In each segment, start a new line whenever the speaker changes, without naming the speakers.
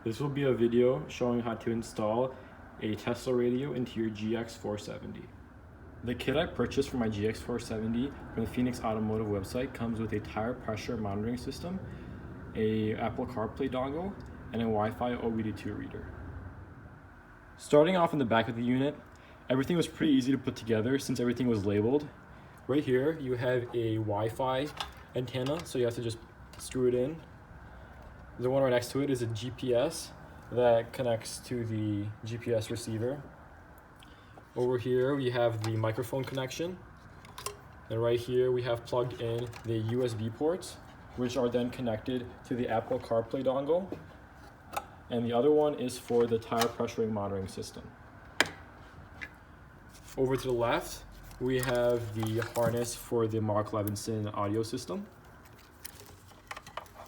This will be a video showing how to install a Tesla radio into your GX470. The kit I purchased for my GX470 from the Phoenix Automotive website comes with a tire pressure monitoring system, a Apple CarPlay dongle, and a Wi-Fi OBD2 reader. Starting off in the back of the unit, everything was pretty easy to put together since everything was labeled. Right here you have a Wi-Fi antenna, so you have to just screw it in. The one right next to it is a GPS that connects to the GPS receiver. Over here we have the microphone connection, and right here we have plugged in the USB ports, which are then connected to the Apple CarPlay dongle, and the other one is for the tire pressure monitoring system. Over to the left we have the harness for the Mark Levinson audio system.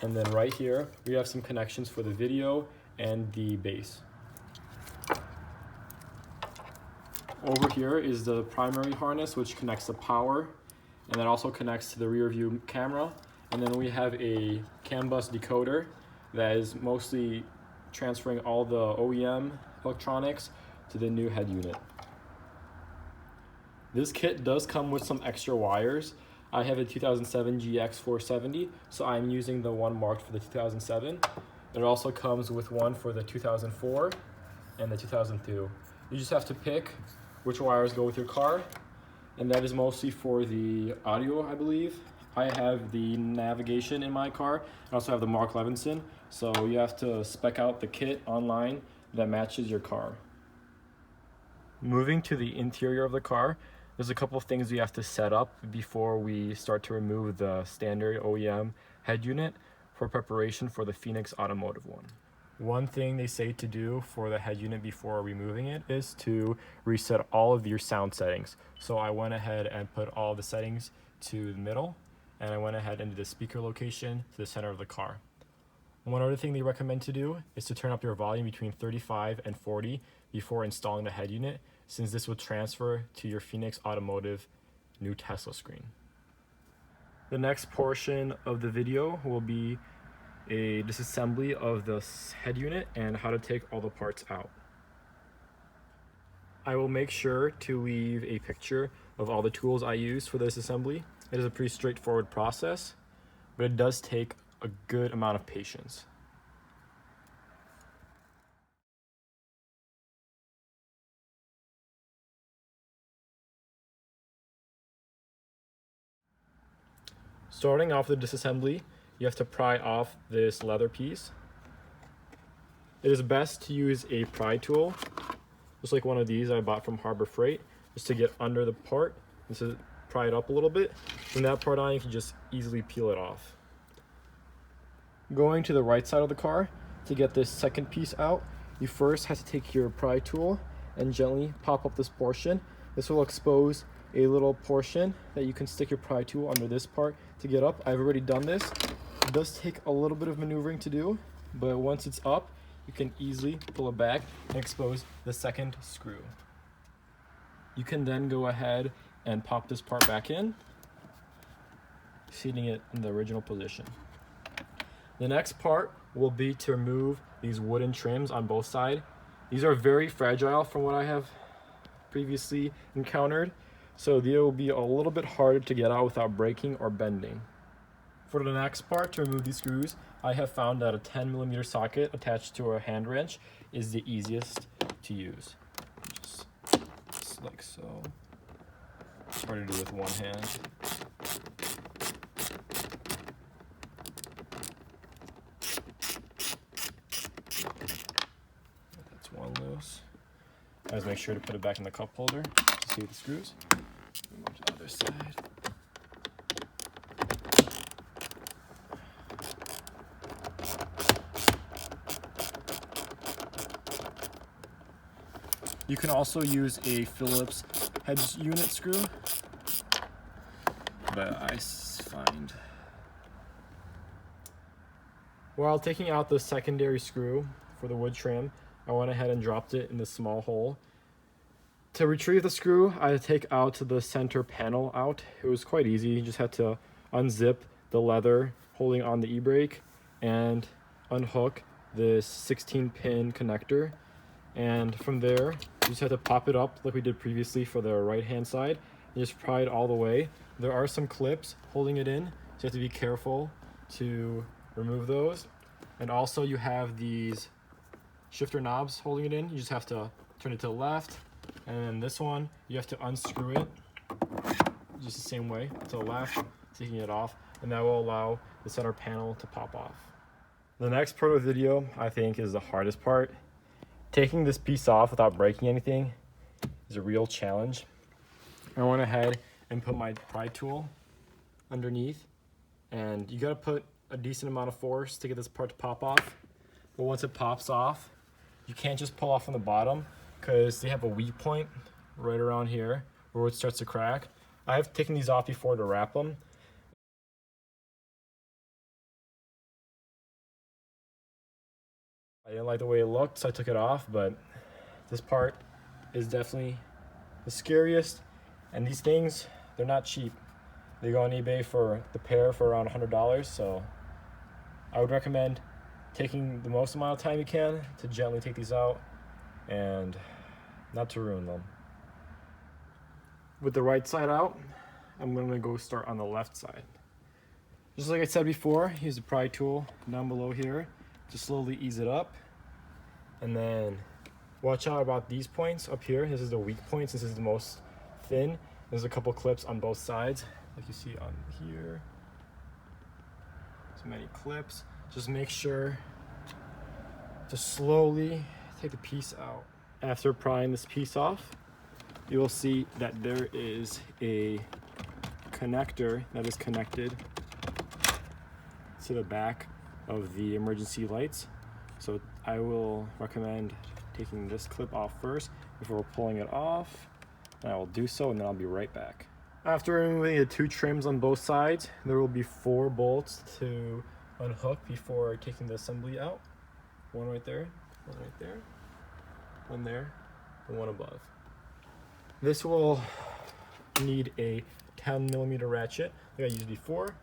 And then right here, we have some connections for the video and the bass. Over here is the primary harness, which connects the power, and that also connects to the rear view camera. And then we have a CAN bus decoder that is mostly transferring all the OEM electronics to the new head unit. This kit does come with some extra wires. I have a 2007 GX470, so I'm using the one marked for the 2007. It also comes with one for the 2004 and the 2002. You just have to pick which wires go with your car, and that is mostly for the audio, I believe. I have the navigation in my car. I also have the Mark Levinson, so you have to spec out the kit online that matches your car. Moving to the interior of the car, there's a couple of things we have to set up before we start to remove the standard OEM head unit for preparation for the Phoenix Automotive one. One thing they say to do for the head unit before removing it is to reset all of your sound settings. So I went ahead and put all the settings to the middle, and I went ahead and did the speaker location to the center of the car. One other thing they recommend to do is to turn up your volume between 35 and 40 before installing the head unit, since this will transfer to your Phoenix Automotive new Tesla screen. The next portion of the video will be a disassembly of the head unit and how to take all the parts out. I will make sure to leave a picture of all the tools I use for this assembly. It is a pretty straightforward process, but it does take a good amount of patience. Starting off the disassembly, you have to pry off this leather piece. It is best to use a pry tool, just like one of these I bought from Harbor Freight, just to get under the part. This is pry it up a little bit. From that part on, you can just easily peel it off. Going to the right side of the car, to get this second piece out, you first have to take your pry tool and gently pop up this portion. This will expose a little portion that you can stick your pry tool under this part to get up. I've already done this. It does take a little bit of maneuvering to do, but once it's up, you can easily pull it back and expose the second screw. You can then go ahead and pop this part back in, seating it in the original position. The next part will be to remove these wooden trims on both sides. These are very fragile from what I have previously encountered, so they will be a little bit harder to get out without breaking or bending. For the next part, to remove these screws, I have found that a 10mm socket attached to a hand wrench is the easiest to use. Just like so. It's hard to do with one hand. That's one loose. Always make sure to put it back in the cup holder to see the screws. Move to the other side. You can also use a Phillips head unit screw, but I find while taking out the secondary screw for the wood trim, I went ahead and dropped it in the small hole. To retrieve the screw, I had to take out the center panel out. It was quite easy. You just had to unzip the leather holding on the e-brake and unhook this 16-pin connector, and from there you just have to pop it up like we did previously for the right hand side and just pry it all the way. There are some clips holding it in, so you have to be careful to remove those. And also you have these shifter knobs holding it in. You just have to turn it to the left, and then this one you have to unscrew it just the same way to the left, taking it off, and that will allow the center panel to pop off. The next part of the video I think is the hardest part. Taking this piece off without breaking anything is a real challenge. I went ahead and put my pry tool underneath, and you gotta put a decent amount of force to get this part to pop off. But once it pops off, you can't just pull off from the bottom because they have a weak point right around here where it starts to crack. I've taken these off before to wrap them. I didn't like the way it looked, so I took it off, but this part is definitely the scariest. And these things, they're not cheap. They go on eBay for the pair for around $100, so I would recommend taking the most amount of time you can to gently take these out and not to ruin them. With the right side out, I'm gonna go start on the left side. Just like I said before, use the pry tool down below here to slowly ease it up. And then watch out about these points up here. This is the weak point since this is the most thin. There's a couple clips on both sides, like you see on here. So many clips. Just make sure to slowly take the piece out. After prying this piece off, you will see that there is a connector that is connected to the back of the emergency lights. So I will recommend taking this clip off first before pulling it off, and I will do so, and then I'll be right back. After removing the two trims on both sides, there will be 4 bolts to unhook before taking the assembly out. One right there, one right there, one there, and one above. This will need a 10mm ratchet like I used before.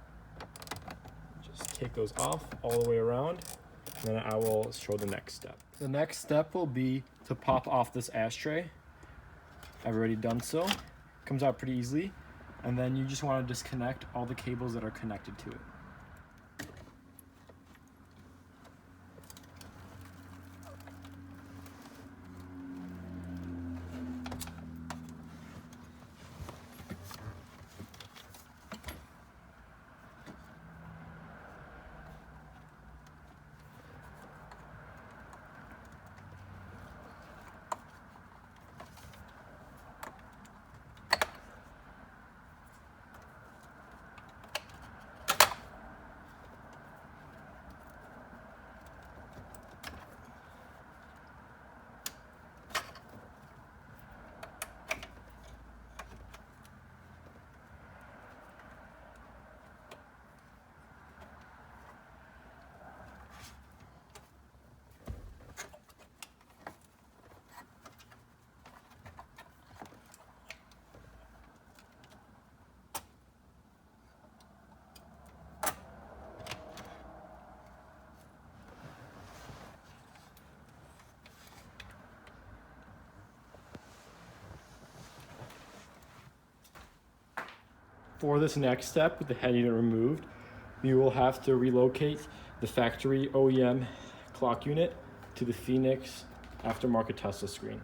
Just take those off all the way around, and then I will show the next step. The next step will be to pop off this ashtray. I've already done so. Comes out pretty easily. And then you just want to disconnect all the cables that are connected to it. For this next step, with the head unit removed, you will have to relocate the factory OEM clock unit to the Phoenix Aftermarket Tesla screen.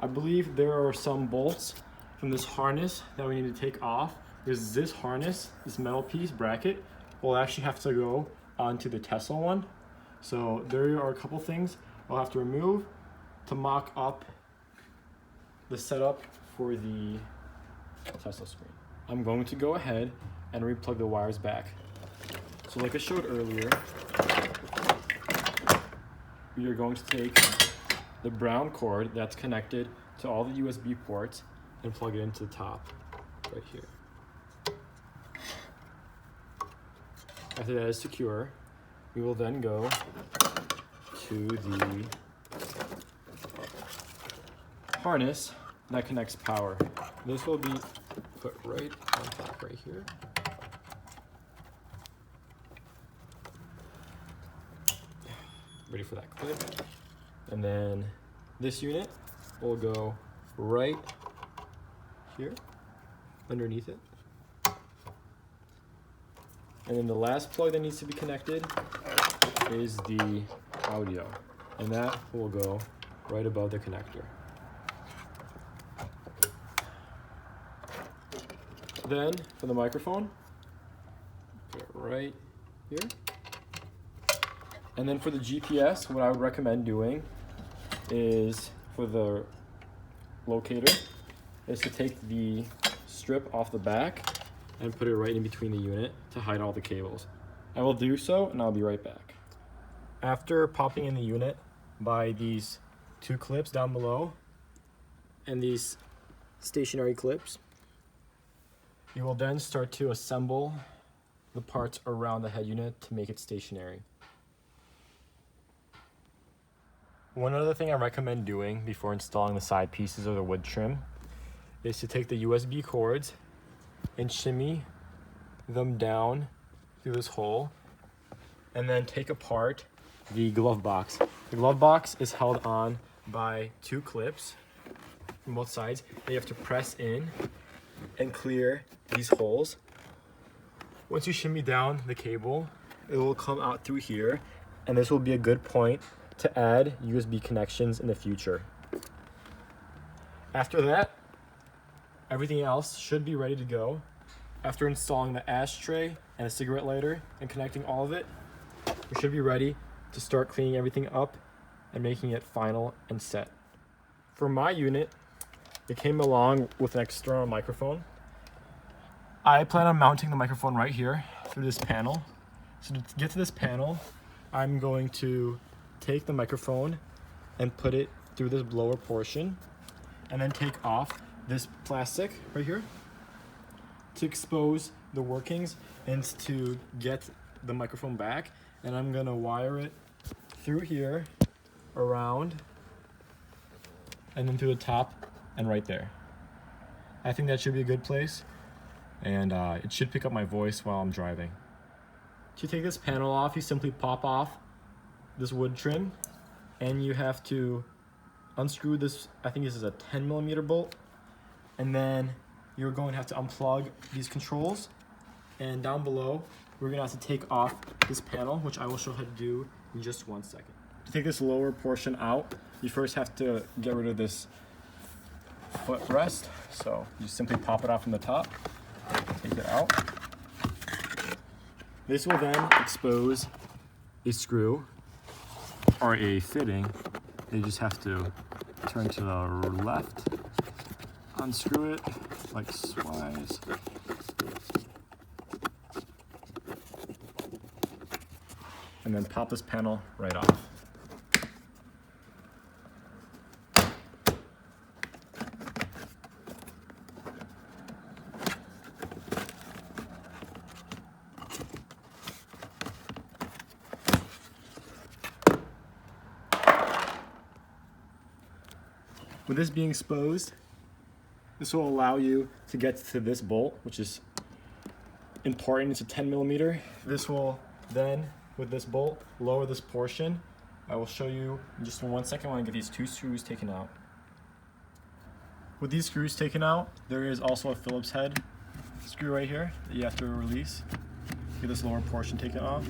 I believe there are some bolts from this harness that we need to take off, because this harness, this metal piece, bracket, will actually have to go onto the Tesla one. So there are a couple things I'll have to remove to mock up the setup for the Tesla screen. I'm going to go ahead and replug the wires back. So like I showed earlier, we are going to take the brown cord that's connected to all the USB ports and plug it into the top right here. After that is secure, we will then go to the harness that connects power. This will be put right on top right here. ready for that clip. And then this unit will go right here underneath it. And then the last plug that needs to be connected is the audio, and that will go right above the connector. Then for the microphone, put it right here. And then for the GPS, what I would recommend doing is, for the locator, is to take the strip off the back and put it right in between the unit to hide all the cables. I will do so, and I'll be right back. After popping in the unit by these two clips down below and these stationary clips, you will then start to assemble the parts around the head unit to make it stationary. One other thing I recommend doing before installing the side pieces of the wood trim is to take the USB cords and shimmy them down through this hole, and then take apart the glove box. The glove box is held on by two clips from both sides. You have to press in and clear these holes. Once you shimmy down the cable, it will come out through here, and this will be a good point to add USB connections in the future. After that, everything else should be ready to go. After installing the ashtray and a cigarette lighter and connecting all of it, we should be ready to start cleaning everything up and making it final and set. For my unit, it came along with an external microphone. I plan on mounting the microphone right here through this panel. So to get to this panel, I'm going to take the microphone and put it through this lower portion, and then take off this plastic right here to expose the workings and to get the microphone back. And I'm gonna wire it through here, around, and then through the top and right there. I think that should be a good place, and it should pick up my voice while I'm driving. To take this panel off, you simply pop off this wood trim, and you have to unscrew this, I think this is a 10mm bolt, and then you're going to have to unplug these controls, and down below we're going to have to take off this panel, which I will show how to do in just 1 second. To take this lower portion out, you first have to get rid of this footrest, so you simply pop it off from the top, take it out. This will then expose a screw or a fitting. You just have to turn to the left, unscrew it like wise, and then pop this panel right off. With this being exposed, this will allow you to get to this bolt, which is important. It's a 10mm. This will then, with this bolt, lower this portion. I will show you in just 1 second when I get these two screws taken out. With these screws taken out, there is also a Phillips head screw right here that you have to release. Get this lower portion taken off.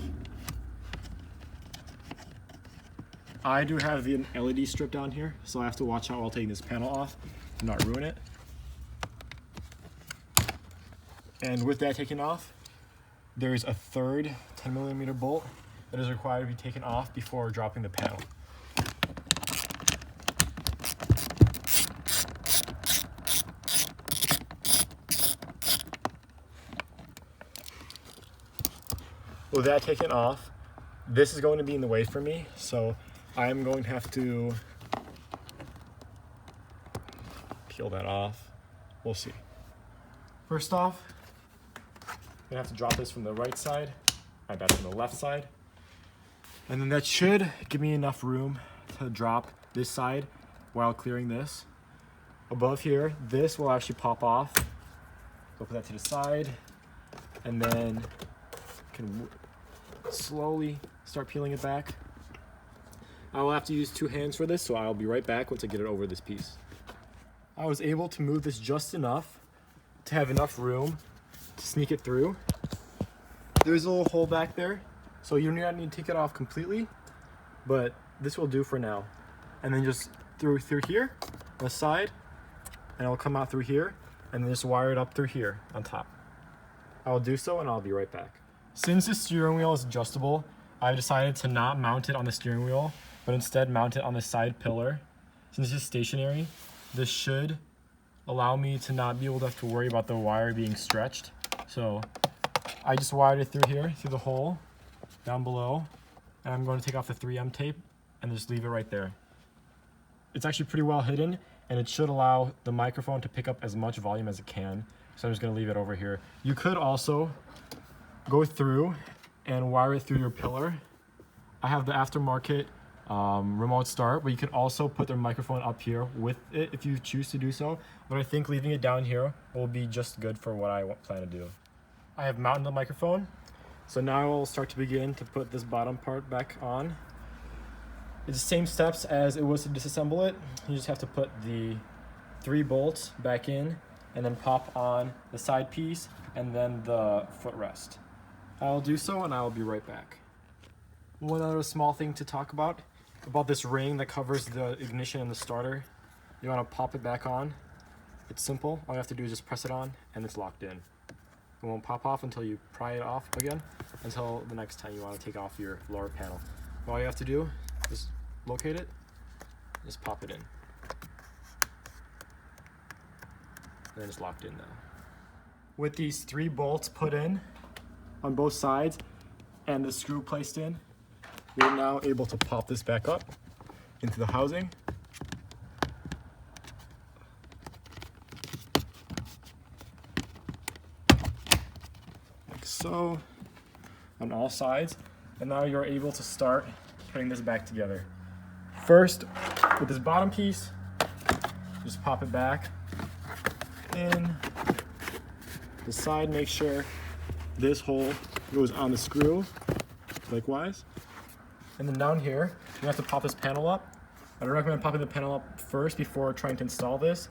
I do have the LED strip down here, so I have to watch out while taking this panel off and not ruin it. And with that taken off, there is a third 10mm bolt that is required to be taken off before dropping the panel. With that taken off, this is going to be in the way for me, so I'm going to have to peel that off. We'll see. First off, I'm gonna have to drop this from the right side, right back from the left side. And then that should give me enough room to drop this side while clearing this. Above here, this will actually pop off. So put that to the side, and then can slowly start peeling it back. I will have to use 2 hands for this, so I'll be right back once I get it over this piece. I was able to move this just enough to have enough room to sneak it through. There's a little hole back there, so you do not need to take it off completely, but this will do for now. And then just through here on the side, and it'll come out through here, and then just wire it up through here on top. I will do so, and I'll be right back. Since the steering wheel is adjustable, I've decided to not mount it on the steering wheel, but instead mount it on the side pillar. Since it's stationary, this should allow me to not be able to have to worry about the wire being stretched. So I just wired it through here, through the hole down below, and I'm going to take off the 3M tape and just leave it right there. It's actually pretty well hidden, and it should allow the microphone to pick up as much volume as it can. So I'm just going to leave it over here. You could also go through and wire it through your pillar. I have the Aftermarket remote start, but you can also put their microphone up here with it if you choose to do so. But I think leaving it down here will be just good for what I plan to do. I have mounted the microphone, so now I will start to begin to put this bottom part back on. It's the same steps as it was to disassemble it. You just have to put the 3 bolts back in and then pop on the side piece and then the footrest. I'll do so and I'll be right back. One other small thing to talk about this ring that covers the ignition and the starter. You want to pop it back on. It's simple. All you have to do is just press it on and it's locked in. It won't pop off until you pry it off again, until the next time you want to take off your lower panel. All you have to do is locate it, just pop it in. And then it's locked in now. With these 3 bolts put in on both sides and the screw placed in, you're now able to pop this back up into the housing. Like so, on all sides. And now you're able to start putting this back together. First, with this bottom piece, just pop it back in. The side, make sure this hole goes on the screw, likewise. And then down here, you have to pop this panel up. I don't recommend popping the panel up first before trying to install this.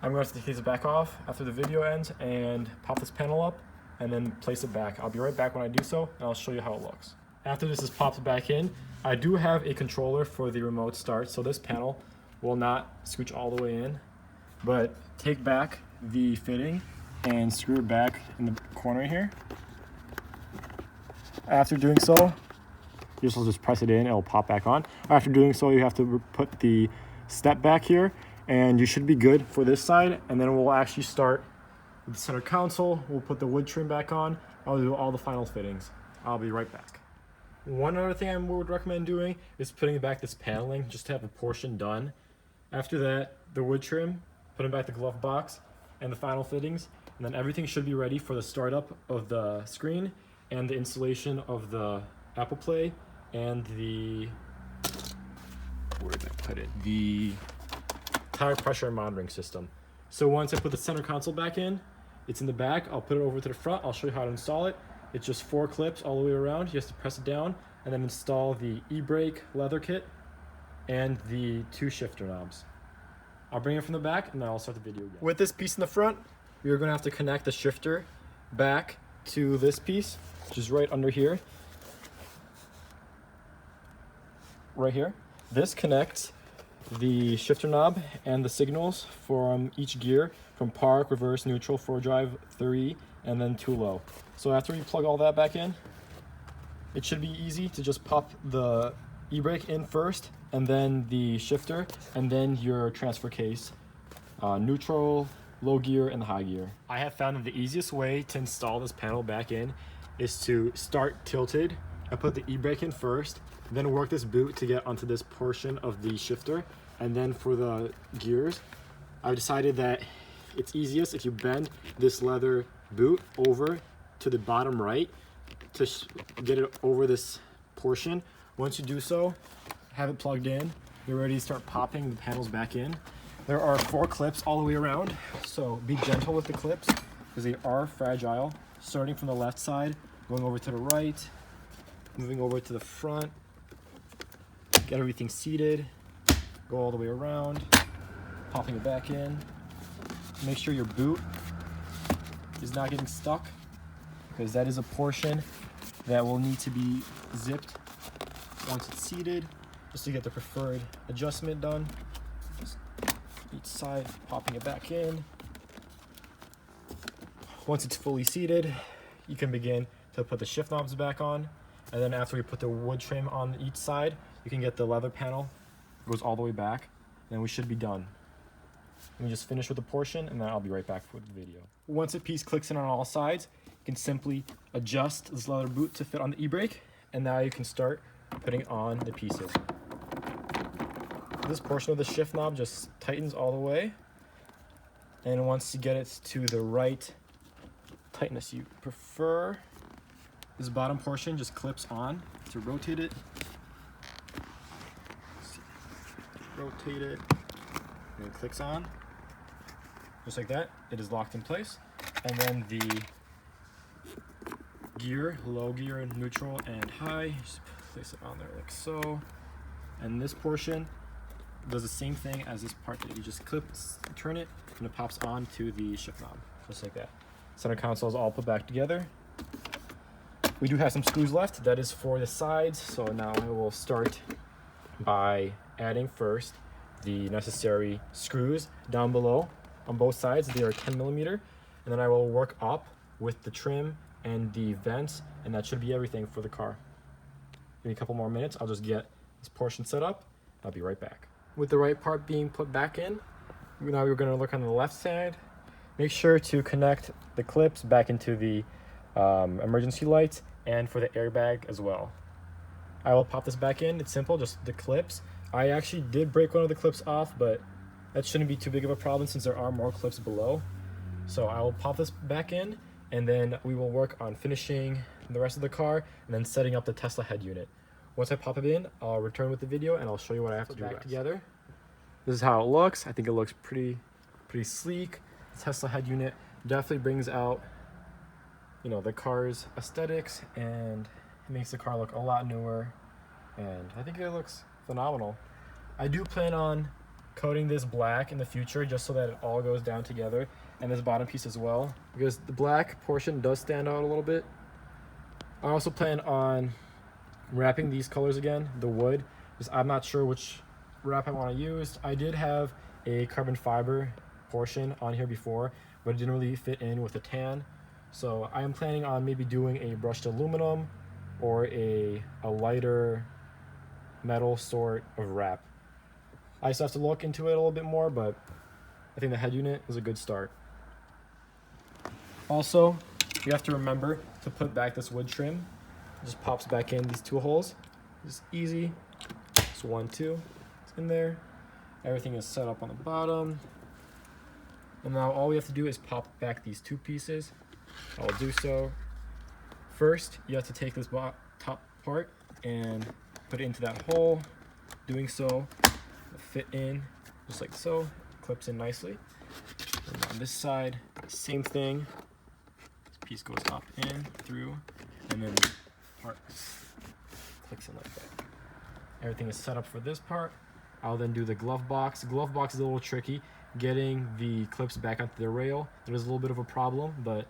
I'm going to take this back off after the video ends and pop this panel up and then place it back. I'll be right back when I do so, and I'll show you how it looks. After this is popped back in, I do have a controller for the remote start, so this panel will not scooch all the way in, but take back the fitting and screw it back in the corner here. After doing so, you just press it in, it'll pop back on. After doing so, you have to put the step back here, and you should be good for this side, and then we'll actually start with the center console. We'll put the wood trim back on. I'll do all the final fittings. I'll be right back. One other thing I would recommend doing is putting back this paneling, just to have a portion done. After that, the wood trim, putting back the glove box, and the final fittings, and then everything should be ready for the startup of the screen and the installation of the Apple Play and the, where did I put it? The tire pressure monitoring system. So once I put the center console back in, it's in the back. I'll put it over to the front. I'll show you how to install it. It's just 4 clips all the way around. You have to press it down and then install the ebrake leather kit and the 2 shifter knobs. I'll bring it from the back and then I'll start the video again. With this piece in the front, you're going to have to connect the shifter back to this piece, which is right under here. Right here. This connects the shifter knob and the signals from each gear, from park, reverse, neutral, 4 drive, 3, and then 2 low. So after you plug all that back in, it should be easy to just pop the e-brake in first, and then the shifter, and then your transfer case, neutral, low gear, and the high gear. I have found that the easiest way to install this panel back in is to start tilted and put the e-brake in first, then work this boot to get onto this portion of the shifter, and then for the gears, I've decided that it's easiest if you bend this leather boot over to the bottom right to get it over this portion. Once you do so, have it plugged in, you're ready to start popping the panels back in. There are 4 clips all the way around, so be gentle with the clips because they are fragile. Starting from the left side, going over to the right, moving over to the front, get everything seated, go all the way around, popping it back in. Make sure your boot is not getting stuck, because that is a portion that will need to be zipped once it's seated, just to get the preferred adjustment done. Just each side, popping it back in. Once it's fully seated, you can begin to put the shift knobs back on, and then after we put the wood trim on each side, you can get the leather panel, it goes all the way back, and then we should be done. Let me just finish with the portion, and then I'll be right back with the video. Once a piece clicks in on all sides, you can simply adjust this leather boot to fit on the e-brake, and now you can start putting on the pieces. This portion of the shift knob just tightens all the way, and once you get it to the right tightness you prefer, this bottom portion just clips on to rotate it. Rotate it, and it clicks on. Just like that, it is locked in place. And then the gear, low gear, neutral, and high, just place it on there like so. And this portion does the same thing as this part that you just clip, turn it, and it pops on to the shift knob, just like that. Center console is all put back together. We do have some screws left, that is for the sides, so now I will start by adding first the necessary screws down below on both sides. They are 10mm, and then I will work up with the trim and the vents, and that should be everything for the car. Give me a couple more minutes, I'll just get this portion set up. I'll be right back. With the right part being put back in, now we're going to look on the left side. Make sure to connect the clips back into the emergency lights and for the airbag as well. I will pop this back in. It's simple, just the clips. I actually did break one of the clips off, but that shouldn't be too big of a problem since there are more clips below. So I will pop this back in, and then we will work on finishing the rest of the car and then setting up the Tesla head unit. Once I pop it in, I'll return with the video and I'll show you what I have to do back together. This is how it looks. I think it looks pretty sleek. The Tesla head unit definitely brings out, you know, the car's aesthetics, and it makes the car look a lot newer, and I think it looks phenomenal. I do plan on coating this black in the future just so that it all goes down together, and this bottom piece as well, because the black portion does stand out a little bit. I also plan on wrapping these colors again, the wood, because I'm not sure which wrap I want to use. I did have a carbon fiber portion on here before, but it didn't really fit in with the tan. So I am planning on maybe doing a brushed aluminum or a lighter metal sort of wrap. I just have to look into it a little bit more, but I think the head unit is a good start. Also, you have to remember to put back this wood trim. It just pops back in these two holes. It's easy. It's 1, 2. It's in there. Everything is set up on the bottom. And now all we have to do is pop back these two pieces. I'll do so. First, you have to take this top part and put it into that hole. Doing so will fit in just like so. It clips in nicely. And on this side, same thing. This piece goes up in through, and then the part clicks in like that. Everything is set up for this part. I'll then do the glove box. The glove box is a little tricky. Getting the clips back onto the rail, there's a little bit of a problem, but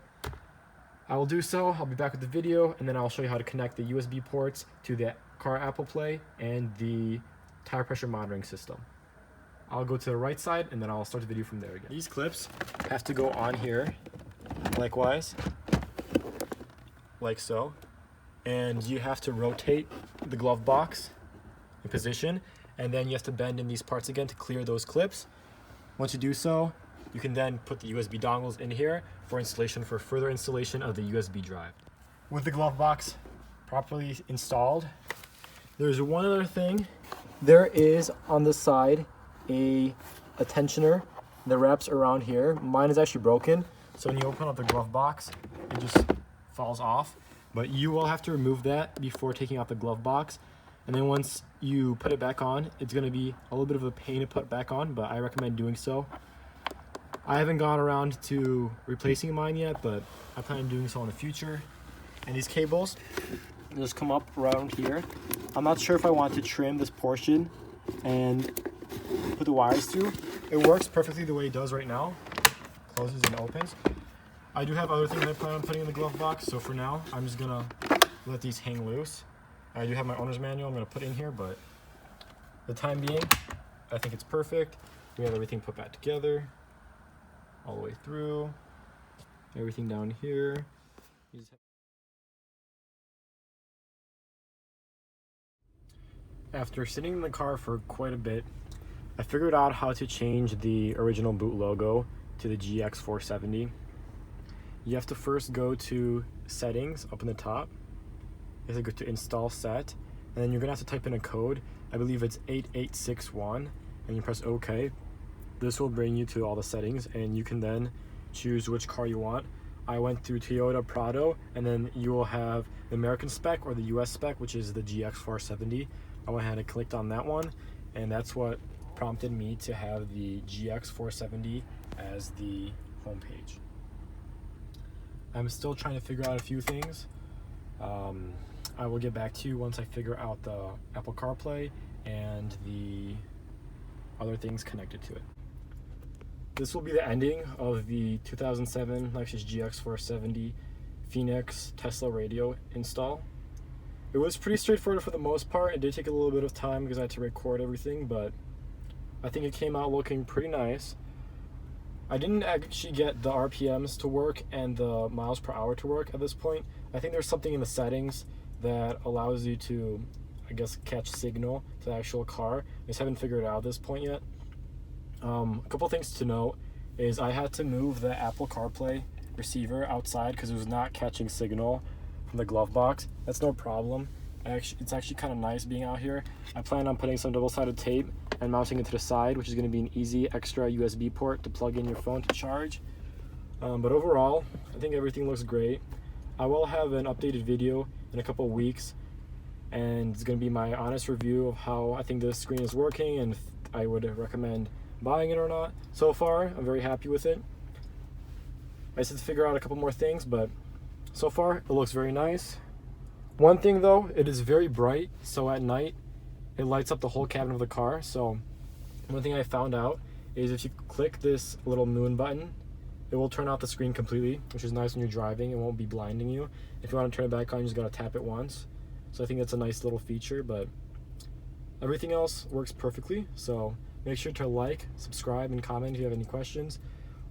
I will do so. I'll be back with the video, and then I'll show you how to connect the USB ports to the car Apple Play and the tire pressure monitoring system. I'll go to the right side, and then I'll start the video from there again. These clips have to go on here, likewise, like so, and you have to rotate the glove box in position, and then you have to bend in these parts again to clear those clips. Once you do so, you can then put the USB dongles in here for installation, for further installation of the USB drive. With the glove box properly installed, there's one other thing. There is on the side a tensioner that wraps around here. Mine is actually broken, so when you open up the glove box, it just falls off. But you will have to remove that before taking out the glove box. And then once you put it back on, it's going to be a little bit of a pain to put back on, but I recommend doing so. I haven't gone around to replacing mine yet, but I plan on doing so in the future. And these cables just come up around here. I'm not sure if I want to trim this portion and put the wires through. It works perfectly the way it does right now. Closes and opens. I do have other things I plan on putting in the glove box, so for now, I'm just gonna let these hang loose. I do have my owner's manual I'm gonna put in here, but for the time being, I think it's perfect. We have everything put back together, all the way through, everything down here. After sitting in the car for quite a bit, I figured out how to change the original boot logo to the GX470. You have to first go to settings up in the top. You have to go to install set, and then you're gonna have to type in a code. I believe it's 8861, and you press OK. This will bring you to all the settings, and you can then choose which car you want. I went through Toyota Prado, and then you will have the American spec or the US spec, which is the GX470. I went ahead and clicked on that one, and that's what prompted me to have the GX470 as the homepage. I'm still trying to figure out a few things. I will get back to you once I figure out the Apple CarPlay and the other things connected to it. This will be the ending of the 2007 Lexus GX470 Phoenix Tesla radio install. It was pretty straightforward for the most part. It did take a little bit of time because I had to record everything, but I think it came out looking pretty nice. I didn't actually get the RPMs to work and the miles per hour to work at this point. I think there's something in the settings that allows you to, I guess, catch signal to the actual car. I just haven't figured it out at this point yet. A couple things to note is I had to move the Apple CarPlay receiver outside because it was not catching signal from the glove box. That's no problem. It's actually kind of nice being out here. I plan on putting some double-sided tape and mounting it to the side, which is going to be an easy extra USB port to plug in your phone to charge. But overall, I think everything looks great. I will have an updated video in a couple weeks, and it's going to be my honest review of how I think this screen is working and if I would recommend buying it or not. So far, I'm very happy with it. I just have to figure out a couple more things, but so far, it looks very nice. One thing though, it is very bright, so at night, it lights up the whole cabin of the car. So one thing I found out is if you click this little moon button, it will turn off the screen completely, which is nice when you're driving. It won't be blinding you. If you want to turn it back on, you just gotta tap it once. So I think that's a nice little feature, but everything else works perfectly. So make sure to like, subscribe, and comment if you have any questions.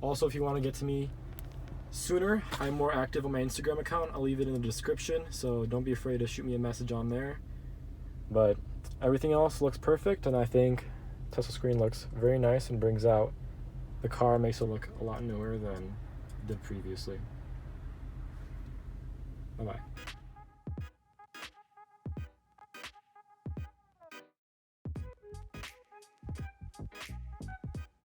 Also, if you want to get to me sooner, I'm more active on my Instagram account. I'll leave it in the description, so don't be afraid to shoot me a message on there. But everything else looks perfect, and I think Tesla screen looks very nice and brings out the car, makes it look a lot newer than it did previously. Bye-bye.